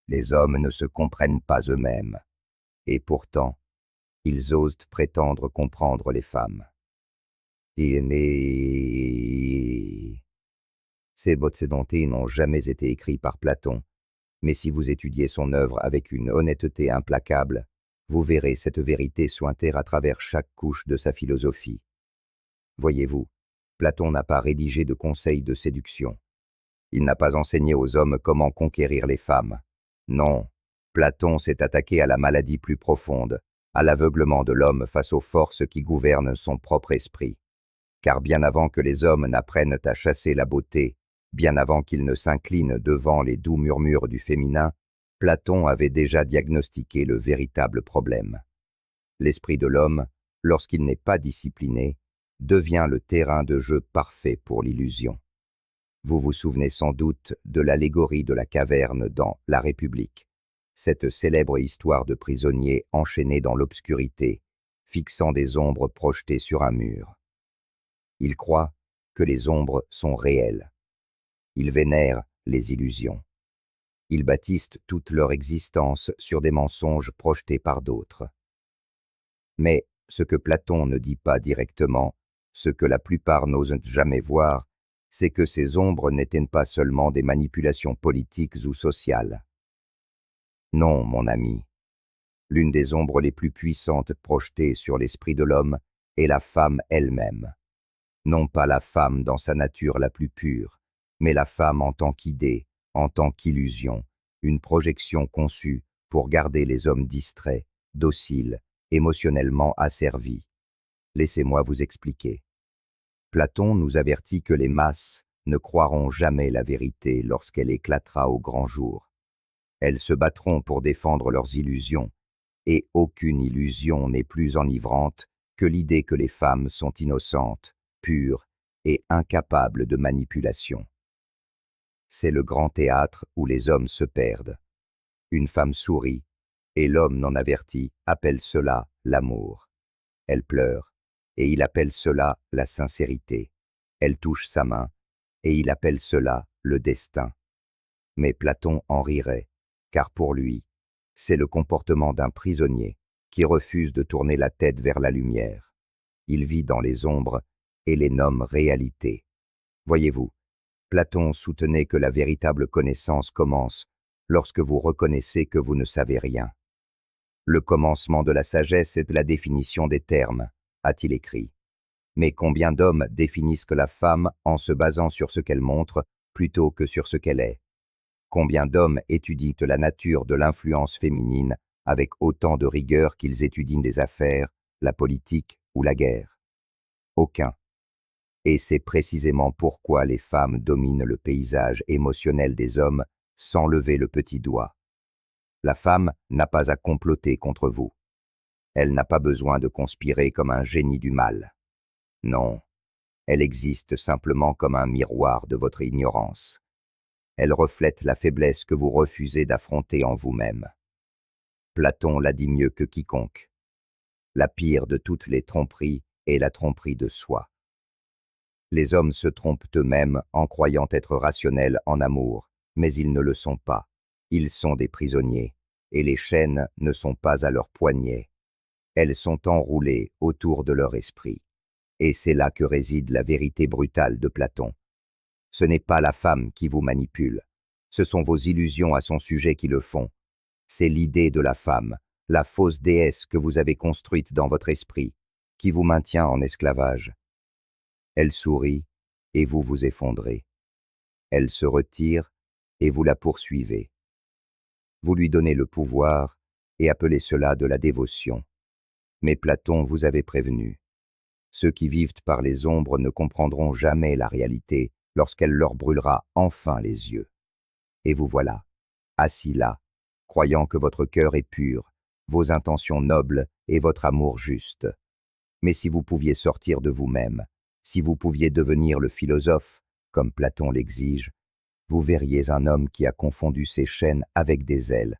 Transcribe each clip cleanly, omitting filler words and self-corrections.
Les hommes ne se comprennent pas eux-mêmes, et pourtant, ils osent prétendre comprendre les femmes. Ces Botsédontés n'ont jamais été écrits par Platon, mais si vous étudiez son œuvre avec une honnêteté implacable, vous verrez cette vérité sointer à travers chaque couche de sa philosophie. Voyez-vous, Platon n'a pas rédigé de conseils de séduction. Il n'a pas enseigné aux hommes comment conquérir les femmes. Non, Platon s'est attaqué à la maladie plus profonde, à l'aveuglement de l'homme face aux forces qui gouvernent son propre esprit. Car bien avant que les hommes n'apprennent à chasser la beauté, bien avant qu'ils ne s'inclinent devant les doux murmures du féminin, Platon avait déjà diagnostiqué le véritable problème. L'esprit de l'homme, lorsqu'il n'est pas discipliné, devient le terrain de jeu parfait pour l'illusion. Vous vous souvenez sans doute de l'allégorie de la caverne dans La République, cette célèbre histoire de prisonniers enchaînés dans l'obscurité, fixant des ombres projetées sur un mur. Ils croient que les ombres sont réelles. Ils vénèrent les illusions. Ils bâtissent toute leur existence sur des mensonges projetés par d'autres. Mais ce que Platon ne dit pas directement, ce que la plupart n'osent jamais voir, c'est que ces ombres n'étaient pas seulement des manipulations politiques ou sociales. Non, mon ami, l'une des ombres les plus puissantes projetées sur l'esprit de l'homme est la femme elle-même. Non pas la femme dans sa nature la plus pure, mais la femme en tant qu'idée, en tant qu'illusion, une projection conçue pour garder les hommes distraits, dociles, émotionnellement asservis. Laissez-moi vous expliquer. Platon nous avertit que les masses ne croiront jamais la vérité lorsqu'elle éclatera au grand jour. Elles se battront pour défendre leurs illusions, et aucune illusion n'est plus enivrante que l'idée que les femmes sont innocentes, pures et incapables de manipulation. C'est le grand théâtre où les hommes se perdent. Une femme sourit, et l'homme non averti appelle cela l'amour. Elle pleure, et il appelle cela la sincérité. Elle touche sa main, et il appelle cela le destin. Mais Platon en rirait, car pour lui, c'est le comportement d'un prisonnier qui refuse de tourner la tête vers la lumière. Il vit dans les ombres et les nomme réalité. Voyez-vous, Platon soutenait que la véritable connaissance commence lorsque vous reconnaissez que vous ne savez rien. Le commencement de la sagesse est la définition des termes, a-t-il écrit. Mais combien d'hommes définissent que la femme en se basant sur ce qu'elle montre plutôt que sur ce qu'elle est? Combien d'hommes étudient la nature de l'influence féminine avec autant de rigueur qu'ils étudient les affaires, la politique ou la guerre? Aucun. Et c'est précisément pourquoi les femmes dominent le paysage émotionnel des hommes sans lever le petit doigt. La femme n'a pas à comploter contre vous. Elle n'a pas besoin de conspirer comme un génie du mal. Non, elle existe simplement comme un miroir de votre ignorance. Elle reflète la faiblesse que vous refusez d'affronter en vous-même. Platon l'a dit mieux que quiconque. La pire de toutes les tromperies est la tromperie de soi. Les hommes se trompent eux-mêmes en croyant être rationnels en amour, mais ils ne le sont pas. Ils sont des prisonniers, et les chaînes ne sont pas à leurs poignets. Elles sont enroulées autour de leur esprit. Et c'est là que réside la vérité brutale de Platon. Ce n'est pas la femme qui vous manipule. Ce sont vos illusions à son sujet qui le font. C'est l'idée de la femme, la fausse déesse que vous avez construite dans votre esprit, qui vous maintient en esclavage. Elle sourit, et vous vous effondrez. Elle se retire, et vous la poursuivez. Vous lui donnez le pouvoir, et appelez cela de la dévotion. Mais Platon vous avait prévenu. Ceux qui vivent par les ombres ne comprendront jamais la réalité lorsqu'elle leur brûlera enfin les yeux. Et vous voilà, assis là, croyant que votre cœur est pur, vos intentions nobles et votre amour juste. Mais si vous pouviez sortir de vous-même, si vous pouviez devenir le philosophe, comme Platon l'exige, vous verriez un homme qui a confondu ses chaînes avec des ailes,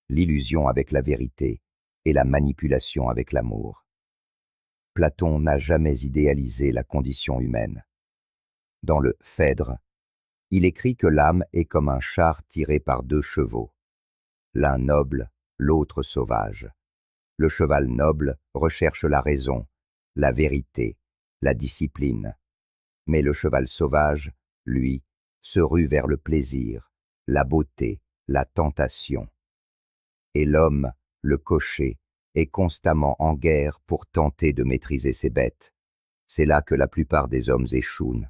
l'illusion avec la vérité et la manipulation avec l'amour. Platon n'a jamais idéalisé la condition humaine. Dans le Phèdre, il écrit que l'âme est comme un char tiré par 2 chevaux. l'un noble, l'autre sauvage. Le cheval noble recherche la raison, la vérité, la discipline. Mais le cheval sauvage, lui, se rue vers le plaisir, la beauté, la tentation. Et l'homme, le cocher, est constamment en guerre pour tenter de maîtriser ses bêtes. C'est là que la plupart des hommes échouent.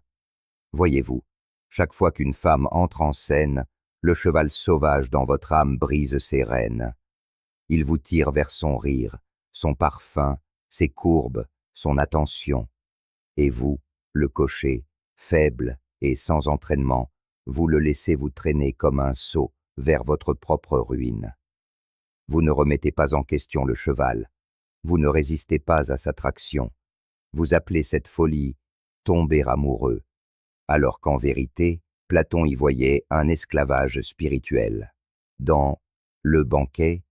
Voyez-vous, chaque fois qu'une femme entre en scène, le cheval sauvage dans votre âme brise ses rênes. Il vous tire vers son rire, son parfum, ses courbes, son attention. Et vous, le cocher, faible et sans entraînement, vous le laissez vous traîner comme un sot vers votre propre ruine. Vous ne remettez pas en question le cheval, vous ne résistez pas à sa traction. Vous appelez cette folie « tomber amoureux », alors qu'en vérité, Platon y voyait un esclavage spirituel. Dans « Le banquet »,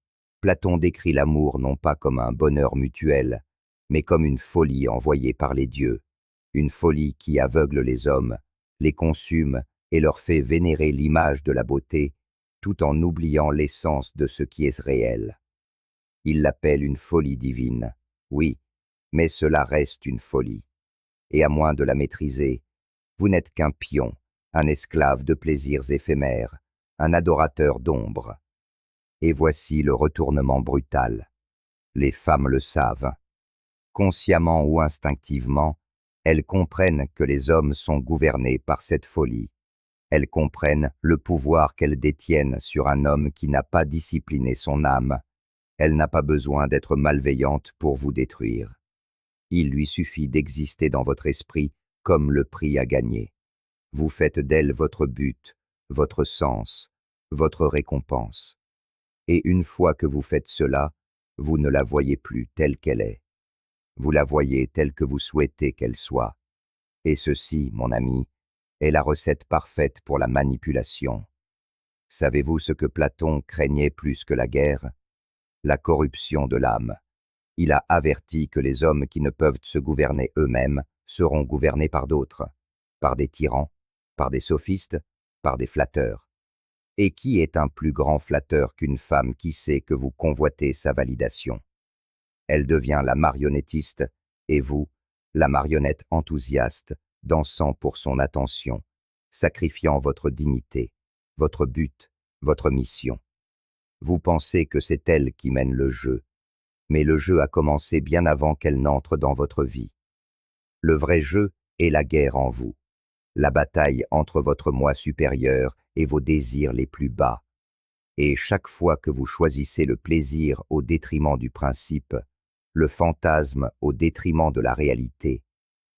Platon décrit l'amour non pas comme un bonheur mutuel, mais comme une folie envoyée par les dieux, une folie qui aveugle les hommes, les consume et leur fait vénérer l'image de la beauté, tout en oubliant l'essence de ce qui est réel. Il l'appelle une folie divine, oui, mais cela reste une folie. Et à moins de la maîtriser, vous n'êtes qu'un pion, un esclave de plaisirs éphémères, un adorateur d'ombre. Et voici le retournement brutal. Les femmes le savent. Consciemment ou instinctivement, elles comprennent que les hommes sont gouvernés par cette folie. Elles comprennent le pouvoir qu'elles détiennent sur un homme qui n'a pas discipliné son âme. Elle n'a pas besoin d'être malveillante pour vous détruire. Il lui suffit d'exister dans votre esprit comme le prix à gagner. Vous faites d'elle votre but, votre sens, votre récompense. Et une fois que vous faites cela, vous ne la voyez plus telle qu'elle est. Vous la voyez telle que vous souhaitez qu'elle soit. Et ceci, mon ami, est la recette parfaite pour la manipulation. Savez-vous ce que Platon craignait plus que la guerre? La corruption de l'âme. Il a averti que les hommes qui ne peuvent se gouverner eux-mêmes seront gouvernés par d'autres, par des tyrans, par des sophistes, par des flatteurs. Et qui est un plus grand flatteur qu'une femme qui sait que vous convoitez sa validation? Elle devient la marionnettiste, et vous, la marionnette enthousiaste, dansant pour son attention, sacrifiant votre dignité, votre but, votre mission. Vous pensez que c'est elle qui mène le jeu, mais le jeu a commencé bien avant qu'elle n'entre dans votre vie. Le vrai jeu est la guerre en vous, la bataille entre votre moi supérieur et vos désirs les plus bas. Et chaque fois que vous choisissez le plaisir au détriment du principe, le fantasme au détriment de la réalité,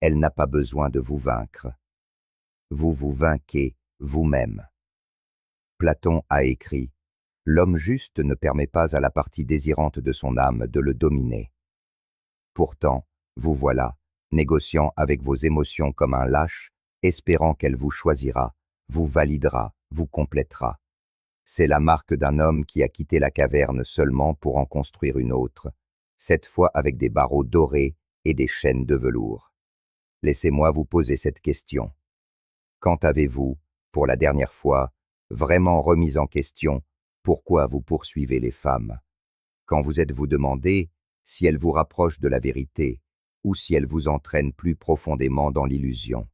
elle n'a pas besoin de vous vaincre. Vous vous vainquez vous-même. Platon a écrit « L'homme juste ne permet pas à la partie désirante de son âme de le dominer. » Pourtant, vous voilà, négociant avec vos émotions comme un lâche, espérant qu'elle vous choisira, vous validera, vous complétera. C'est la marque d'un homme qui a quitté la caverne seulement pour en construire une autre, cette fois avec des barreaux dorés et des chaînes de velours. Laissez-moi vous poser cette question. Quand avez-vous, pour la dernière fois, vraiment remis en question pourquoi vous poursuivez les femmes? Quand vous êtes-vous demandé si elles vous rapprochent de la vérité ou si elles vous entraînent plus profondément dans l'illusion?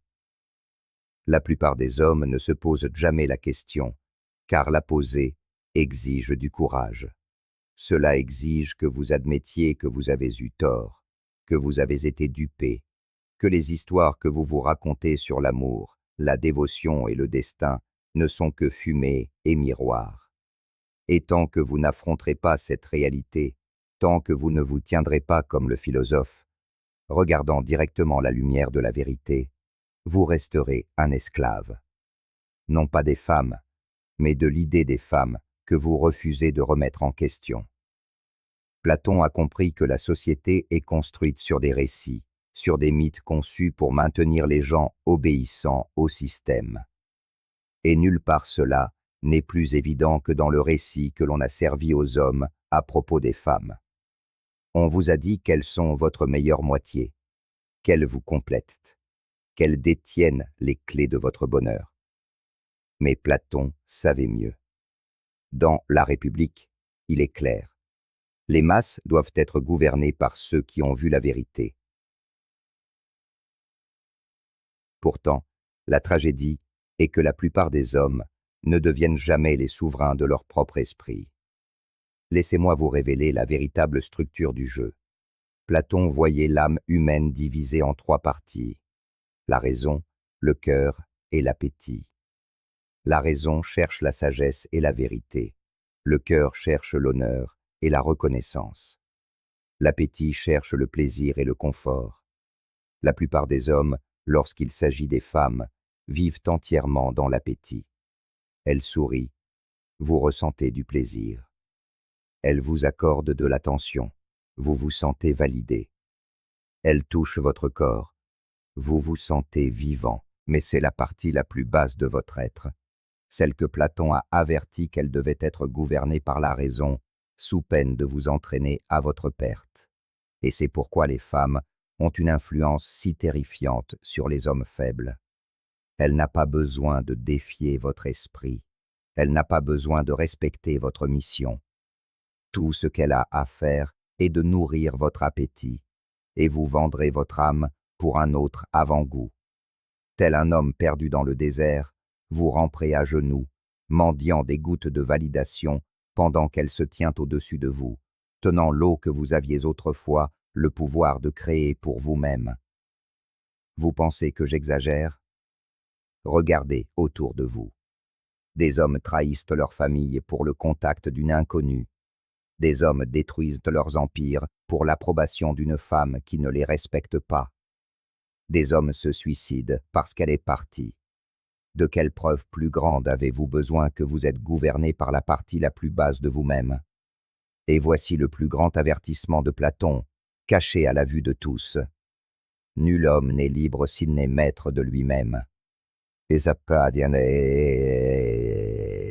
La plupart des hommes ne se posent jamais la question, car la poser exige du courage. Cela exige que vous admettiez que vous avez eu tort, que vous avez été dupé, que les histoires que vous vous racontez sur l'amour, la dévotion et le destin ne sont que fumée et miroir. Et tant que vous n'affronterez pas cette réalité, tant que vous ne vous tiendrez pas comme le philosophe, regardant directement la lumière de la vérité, vous resterez un esclave. Non pas des femmes, mais de l'idée des femmes que vous refusez de remettre en question. Platon a compris que la société est construite sur des récits, sur des mythes conçus pour maintenir les gens obéissants au système. Et nulle part cela n'est plus évident que dans le récit que l'on a servi aux hommes à propos des femmes. On vous a dit qu'elles sont votre meilleure moitié, qu'elles vous complètent, qu'elles détiennent les clés de votre bonheur. Mais Platon savait mieux. Dans La République, il est clair. Les masses doivent être gouvernées par ceux qui ont vu la vérité. Pourtant, la tragédie est que la plupart des hommes ne deviennent jamais les souverains de leur propre esprit. Laissez-moi vous révéler la véritable structure du jeu. Platon voyait l'âme humaine divisée en 3 parties: la raison, le cœur et l'appétit. La raison cherche la sagesse et la vérité. Le cœur cherche l'honneur et la reconnaissance. L'appétit cherche le plaisir et le confort. La plupart des hommes, lorsqu'il s'agit des femmes, vivent entièrement dans l'appétit. Elles sourient, vous ressentez du plaisir. Elles vous accordent de l'attention, vous vous sentez validé. Elles touchent votre corps, vous vous sentez vivant, mais c'est la partie la plus basse de votre être, celle que Platon a averti qu'elle devait être gouvernée par la raison, sous peine de vous entraîner à votre perte. Et c'est pourquoi les femmes ont une influence si terrifiante sur les hommes faibles. Elle n'a pas besoin de défier votre esprit, elle n'a pas besoin de respecter votre mission. Tout ce qu'elle a à faire est de nourrir votre appétit, et vous vendrez votre âme pour un autre avant-goût. Tel un homme perdu dans le désert, vous ramperez à genoux, mendiant des gouttes de validation pendant qu'elle se tient au-dessus de vous, tenant l'eau que vous aviez autrefois le pouvoir de créer pour vous-même. Vous pensez que j'exagère? Regardez autour de vous. Des hommes trahissent leur famille pour le contact d'une inconnue. Des hommes détruisent leurs empires pour l'approbation d'une femme qui ne les respecte pas. Des hommes se suicident parce qu'elle est partie. De quelle preuve plus grande avez-vous besoin que vous êtes gouverné par la partie la plus basse de vous-même? Et voici le plus grand avertissement de Platon, caché à la vue de tous. Nul homme n'est libre s'il n'est maître de lui-même.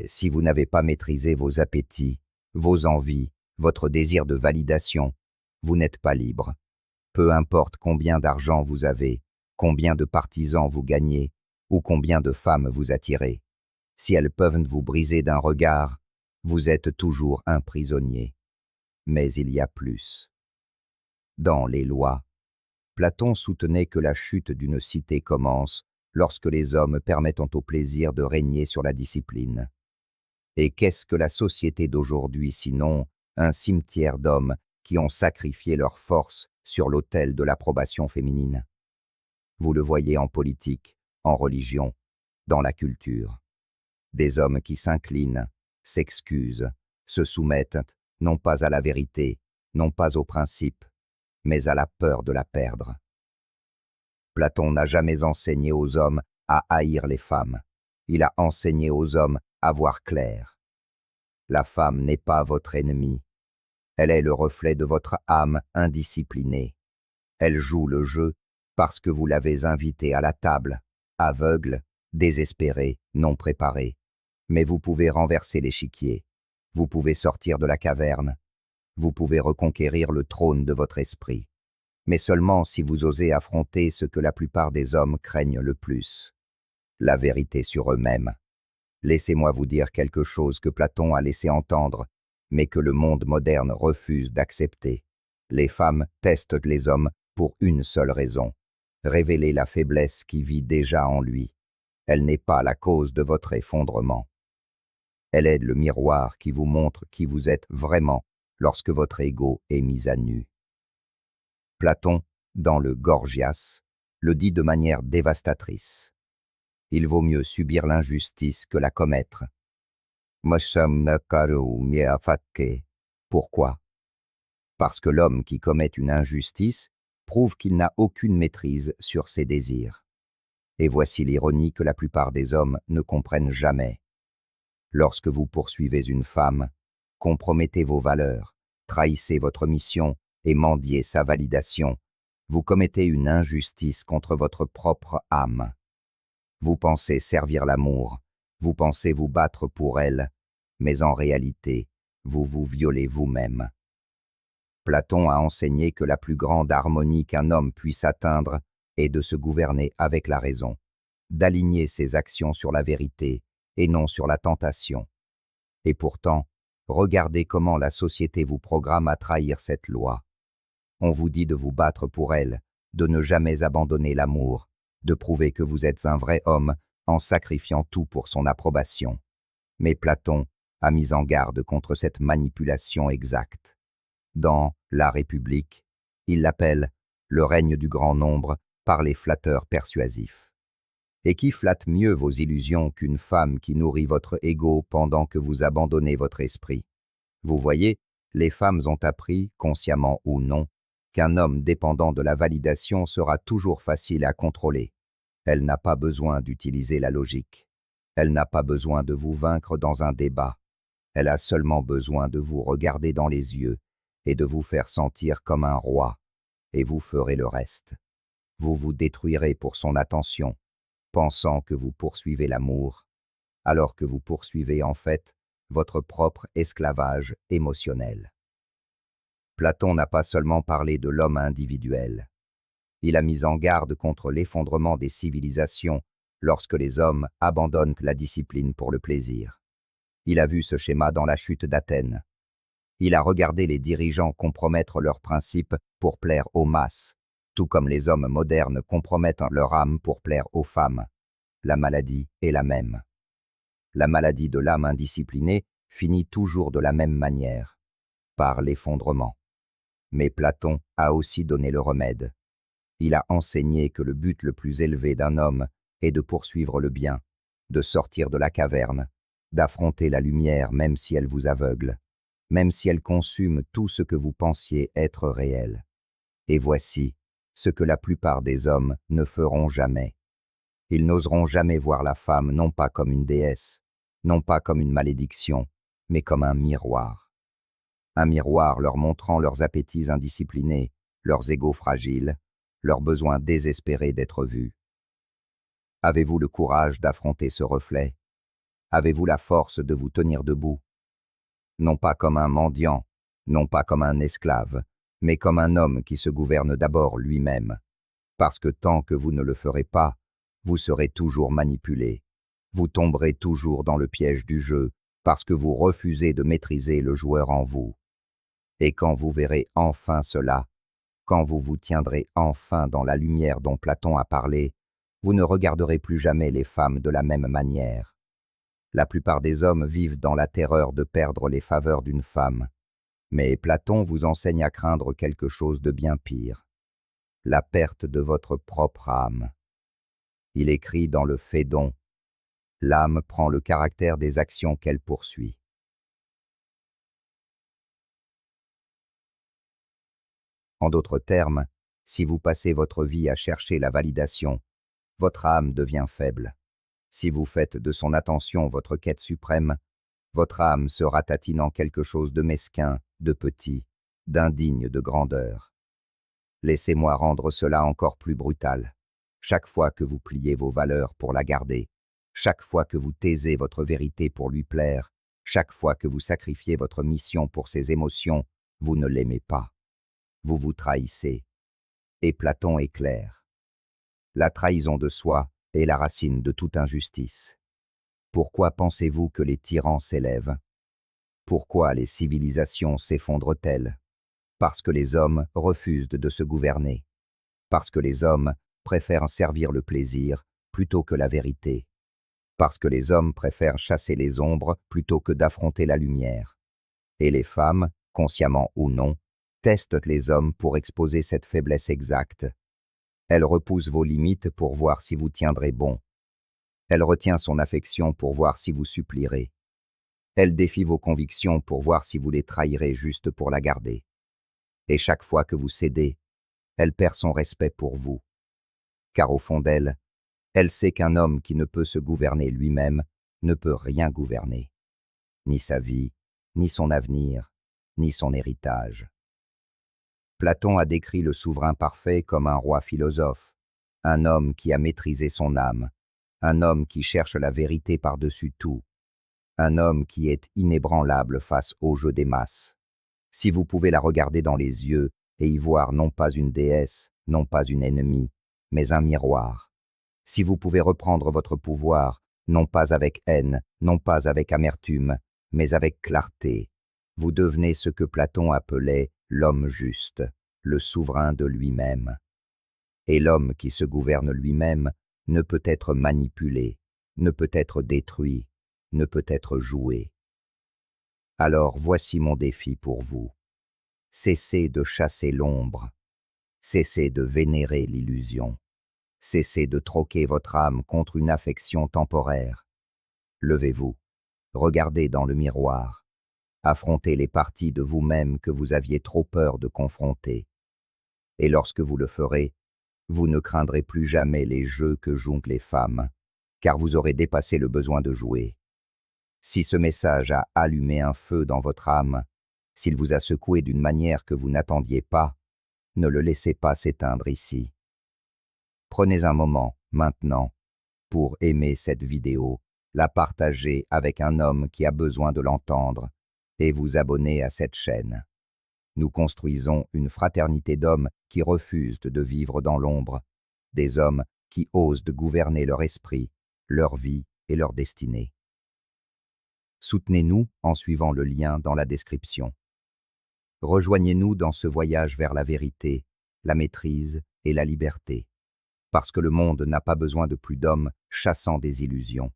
Si vous n'avez pas maîtrisé vos appétits, vos envies, votre désir de validation, vous n'êtes pas libre. Peu importe combien d'argent vous avez, combien de partisans vous gagnez, ou combien de femmes vous attirez. Si elles peuvent vous briser d'un regard, vous êtes toujours un prisonnier. Mais il y a plus. Dans les lois, Platon soutenait que la chute d'une cité commence lorsque les hommes permettent au plaisir de régner sur la discipline. Et qu'est-ce que la société d'aujourd'hui sinon un cimetière d'hommes qui ont sacrifié leur force sur l'autel de l'approbation féminine? Vous le voyez en politique, en religion, dans la culture. Des hommes qui s'inclinent, s'excusent, se soumettent, non pas à la vérité, non pas au principe, mais à la peur de la perdre. Platon n'a jamais enseigné aux hommes à haïr les femmes. Il a enseigné aux hommes à voir clair. La femme n'est pas votre ennemie. Elle est le reflet de votre âme indisciplinée. Elle joue le jeu parce que vous l'avez invitée à la table, aveugle, désespéré, non préparé. Mais vous pouvez renverser l'échiquier. Vous pouvez sortir de la caverne. Vous pouvez reconquérir le trône de votre esprit. Mais seulement si vous osez affronter ce que la plupart des hommes craignent le plus, la vérité sur eux-mêmes. Laissez-moi vous dire quelque chose que Platon a laissé entendre, mais que le monde moderne refuse d'accepter. Les femmes testent les hommes pour une seule raison: révéler la faiblesse qui vit déjà en lui. Elle n'est pas la cause de votre effondrement. Elle est le miroir qui vous montre qui vous êtes vraiment lorsque votre ego est mis à nu. Platon, dans le Gorgias, le dit de manière dévastatrice. Il vaut mieux subir l'injustice que la commettre. Pourquoi? Parce que l'homme qui commet une injustice prouve qu'il n'a aucune maîtrise sur ses désirs. Et voici l'ironie que la plupart des hommes ne comprennent jamais. Lorsque vous poursuivez une femme, compromettez vos valeurs, trahissez votre mission et mendiez sa validation, vous commettez une injustice contre votre propre âme. Vous pensez servir l'amour, vous pensez vous battre pour elle, mais en réalité, vous vous violez vous-même. Platon a enseigné que la plus grande harmonie qu'un homme puisse atteindre est de se gouverner avec la raison, d'aligner ses actions sur la vérité et non sur la tentation. Et pourtant, regardez comment la société vous programme à trahir cette loi. On vous dit de vous battre pour elle, de ne jamais abandonner l'amour, de prouver que vous êtes un vrai homme en sacrifiant tout pour son approbation. Mais Platon a mis en garde contre cette manipulation exacte. Dans La République, il l'appelle le règne du grand nombre par les flatteurs persuasifs. Et qui flatte mieux vos illusions qu'une femme qui nourrit votre ego pendant que vous abandonnez votre esprit? Vous voyez, les femmes ont appris, consciemment ou non, qu'un homme dépendant de la validation sera toujours facile à contrôler. Elle n'a pas besoin d'utiliser la logique. Elle n'a pas besoin de vous vaincre dans un débat. Elle a seulement besoin de vous regarder dans les yeux et de vous faire sentir comme un roi, et vous ferez le reste. Vous vous détruirez pour son attention, pensant que vous poursuivez l'amour, alors que vous poursuivez en fait votre propre esclavage émotionnel. Platon n'a pas seulement parlé de l'homme individuel. Il a mis en garde contre l'effondrement des civilisations lorsque les hommes abandonnent la discipline pour le plaisir. Il a vu ce schéma dans la chute d'Athènes. Il a regardé les dirigeants compromettre leurs principes pour plaire aux masses, tout comme les hommes modernes compromettent leur âme pour plaire aux femmes. La maladie est la même. La maladie de l'âme indisciplinée finit toujours de la même manière, par l'effondrement. Mais Platon a aussi donné le remède. Il a enseigné que le but le plus élevé d'un homme est de poursuivre le bien, de sortir de la caverne, d'affronter la lumière même si elle vous aveugle, même si elle consume tout ce que vous pensiez être réel. Et voici ce que la plupart des hommes ne feront jamais. Ils n'oseront jamais voir la femme non pas comme une déesse, non pas comme une malédiction, mais comme un miroir. Un miroir leur montrant leurs appétits indisciplinés, leurs égos fragiles, leur besoin désespéré d'être vus. Avez-vous le courage d'affronter ce reflet? Avez-vous la force de vous tenir debout? Non pas comme un mendiant, non pas comme un esclave, mais comme un homme qui se gouverne d'abord lui-même. Parce que tant que vous ne le ferez pas, vous serez toujours manipulé. Vous tomberez toujours dans le piège du jeu, parce que vous refusez de maîtriser le joueur en vous. Et quand vous verrez enfin cela, quand vous vous tiendrez enfin dans la lumière dont Platon a parlé, vous ne regarderez plus jamais les femmes de la même manière. La plupart des hommes vivent dans la terreur de perdre les faveurs d'une femme. Mais Platon vous enseigne à craindre quelque chose de bien pire, la perte de votre propre âme. Il écrit dans le Phédon, « L'âme prend le caractère des actions qu'elle poursuit. » En d'autres termes, si vous passez votre vie à chercher la validation, votre âme devient faible. Si vous faites de son attention votre quête suprême, votre âme se ratatine en quelque chose de mesquin, de petit, d'indigne de grandeur. Laissez-moi rendre cela encore plus brutal. Chaque fois que vous pliez vos valeurs pour la garder, chaque fois que vous taisez votre vérité pour lui plaire, chaque fois que vous sacrifiez votre mission pour ses émotions, vous ne l'aimez pas. Vous vous trahissez. Et Platon est clair. La trahison de soi est la racine de toute injustice. Pourquoi pensez-vous que les tyrans s'élèvent? Pourquoi les civilisations s'effondrent-elles? Parce que les hommes refusent de se gouverner. Parce que les hommes préfèrent servir le plaisir plutôt que la vérité. Parce que les hommes préfèrent chasser les ombres plutôt que d'affronter la lumière. Et les femmes, consciemment ou non, testent les hommes pour exposer cette faiblesse exacte. Elle repousse vos limites pour voir si vous tiendrez bon. Elle retient son affection pour voir si vous supplierez. Elle défie vos convictions pour voir si vous les trahirez juste pour la garder. Et chaque fois que vous cédez, elle perd son respect pour vous. Car au fond d'elle, elle sait qu'un homme qui ne peut se gouverner lui-même ne peut rien gouverner. Ni sa vie, ni son avenir, ni son héritage. Platon a décrit le souverain parfait comme un roi philosophe, un homme qui a maîtrisé son âme, un homme qui cherche la vérité par-dessus tout, un homme qui est inébranlable face au jeu des masses. Si vous pouvez la regarder dans les yeux et y voir non pas une déesse, non pas une ennemie, mais un miroir. Si vous pouvez reprendre votre pouvoir, non pas avec haine, non pas avec amertume, mais avec clarté, Vous devenez ce que Platon appelait l'homme juste, le souverain de lui-même. Et l'homme qui se gouverne lui-même ne peut être manipulé, ne peut être détruit, ne peut être joué. Alors voici mon défi pour vous. Cessez de chasser l'ombre, cessez de vénérer l'illusion, cessez de troquer votre âme contre une affection temporaire. Levez-vous, regardez dans le miroir, affrontez les parties de vous-même que vous aviez trop peur de confronter. Et lorsque vous le ferez, vous ne craindrez plus jamais les jeux que jouent les femmes, car vous aurez dépassé le besoin de jouer. Si ce message a allumé un feu dans votre âme, s'il vous a secoué d'une manière que vous n'attendiez pas, ne le laissez pas s'éteindre ici. Prenez un moment, maintenant, pour aimer cette vidéo, la partager avec un homme qui a besoin de l'entendre, et vous abonner à cette chaîne. Nous construisons une fraternité d'hommes qui refusent de vivre dans l'ombre, des hommes qui osent de gouverner leur esprit, leur vie et leur destinée. Soutenez-nous en suivant le lien dans la description. Rejoignez-nous dans ce voyage vers la vérité, la maîtrise et la liberté, parce que le monde n'a pas besoin de plus d'hommes chassant des illusions.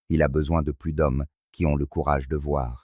Il a besoin de plus d'hommes qui ont le courage de voir.